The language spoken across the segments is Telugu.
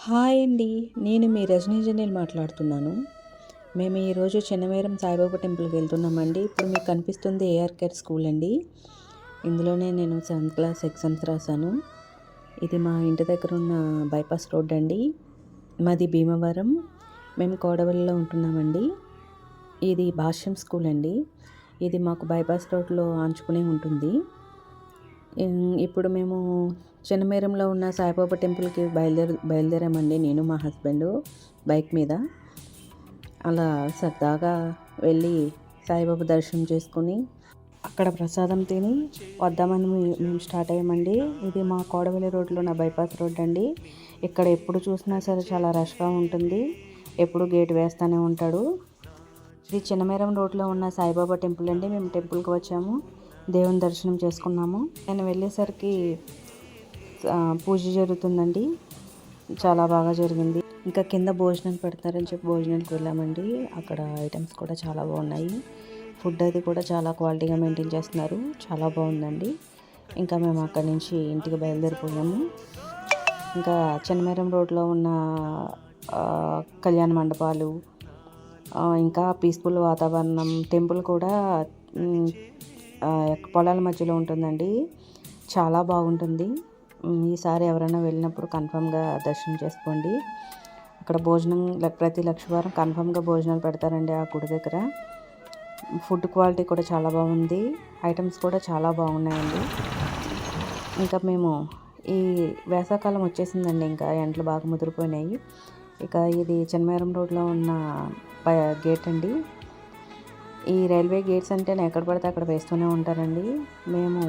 హాయ్ అండి. నేను మీ రజనీ జనీల్ మాట్లాడుతున్నాను. మేము ఈరోజు చెన్నమేరం సాయిబాబా టెంపుల్కి వెళ్తున్నామండి. ఇప్పుడు మీకు కనిపిస్తుంది ఏఆర్ కేర్ స్కూల్ అండి. ఇందులోనే నేను 7th క్లాస్ ఎగ్జామ్స్ రాశాను. ఇది మా ఇంటి దగ్గర ఉన్న బైపాస్ రోడ్ అండి. మాది భీమవరం. మేము కోడవల్లిలో ఉంటున్నామండి. ఇది భాష్యం స్కూల్ అండి. ఇది మాకు బైపాస్ రోడ్లో ఆంచుకునే ఉంటుంది. ఇప్పుడు మేము చెన్నమేరంలో ఉన్న సాయిబాబా టెంపుల్కి బయలుదేరామండి. నేను మా హస్బెండ్ బైక్ మీద అలా సరదాగా వెళ్ళి సాయిబాబా దర్శనం చేసుకుని అక్కడ ప్రసాదం తిని వద్దామని మేము స్టార్ట్ అయ్యామండి. ఇది మా కోడవల్లి రోడ్లో ఉన్న బైపాస్ రోడ్ అండి. ఇక్కడ ఎప్పుడు చూసినా సరే చాలా రష్గా ఉంటుంది. ఎప్పుడు గేట్ వేస్తూనే ఉంటాడు. ఇది చెన్నమేరం రోడ్లో ఉన్న సాయిబాబా టెంపుల్ అండి. మేము టెంపుల్కి వచ్చాము, దేవుని దర్శనం చేసుకున్నాము. నేను వెళ్ళేసరికి పూజ జరుగుతుందండి. చాలా బాగా జరిగింది. ఇంకా కింద భోజనాలు పెడతారని చెప్పి భోజనాలకు వెళ్ళామండి. అక్కడ ఐటమ్స్ కూడా చాలా బాగున్నాయి. ఫుడ్ అది కూడా చాలా క్వాలిటీగా మెయింటైన్ చేస్తున్నారు. చాలా బాగుందండి. ఇంకా మేము అక్కడి నుంచి ఇంటికి బయలుదేరిపోయాము. ఇంకా చెన్నమేరం రోడ్లో ఉన్న కళ్యాణ మండపాలు, ఇంకా పీస్ఫుల్ వాతావరణం, టెంపుల్ కూడా పొలాల మధ్యలో ఉంటుందండి. చాలా బాగుంటుంది. ఈసారి ఎవరైనా వెళ్ళినప్పుడు కన్ఫామ్గా దర్శనం చేసుకోండి. అక్కడ భోజనం ప్రతి లక్షవారం కన్ఫామ్గా భోజనాలు పెడతారండి ఆ గుడి దగ్గర. ఫుడ్ క్వాలిటీ కూడా చాలా బాగుంది. ఐటమ్స్ కూడా చాలా బాగున్నాయండి. ఇంకా మేము ఈ వేసవకాలం వచ్చేసిందండి. ఇంకా ఎండలు బాగా ముదిరిపోయినాయి. ఇక ఇది చెన్నమేరం రోడ్లో ఉన్న గేట్ అండి. ఈ రైల్వే గేట్స్ అంటే ఎక్కడ పడితే అక్కడ వేస్తూనే ఉంటారండి. మేము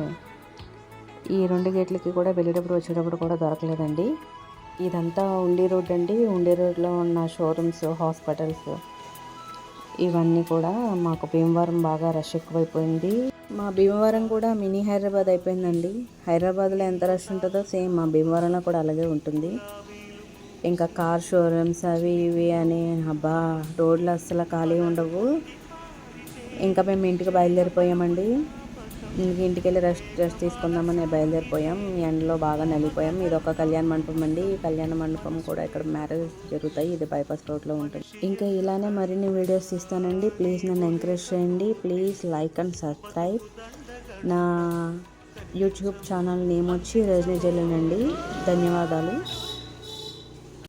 ఈ 2 గేట్లకి కూడా వెళ్ళేటప్పుడు వచ్చేటప్పుడు కూడా దొరకలేదండి. ఇదంతా ఉండి రోడ్ అండి. ఉండి రోడ్లో ఉన్న షోరూమ్స్, హాస్పిటల్స్ ఇవన్నీ కూడా మాకు భీమవరం బాగా రష్ ఎక్కువైపోయింది. మా భీమవరం కూడా మినీ హైదరాబాద్ అయిపోయిందండి. హైదరాబాద్లో ఎంత రష్ ఉంటుందో సేమ్ మా భీమవరంలో కూడా అలాగే ఉంటుంది. ఇంకా కార్ షోరూమ్స్ అవి ఇవి అని అబ్బా రోడ్లు అస్సలు ఖాళీ ఉండవు. ఇంకా మేము ఇంటికి బయలుదేరిపోయామండి. ఇంటికి వెళ్ళి రెస్ట్ తీసుకుందామని బయలుదేరిపోయాం. ఎండలో బాగా నలిగిపోయాం. ఇది ఒక కళ్యాణ మండపం అండి. ఈ కళ్యాణ మండపం కూడా ఇక్కడ మ్యారేజ్ జరుగుతాయి. ఇది బైపాస్ రోడ్లో ఉంటుంది. ఇంకా ఇలానే మరిన్ని వీడియోస్ తీస్తానండి. ప్లీజ్ నన్ను ఎంకరేజ్ చేయండి. Please like and subscribe. నా యూట్యూబ్ ఛానల్ నేమ్ వచ్చి రజనీ జనీల్ అండి. ధన్యవాదాలు.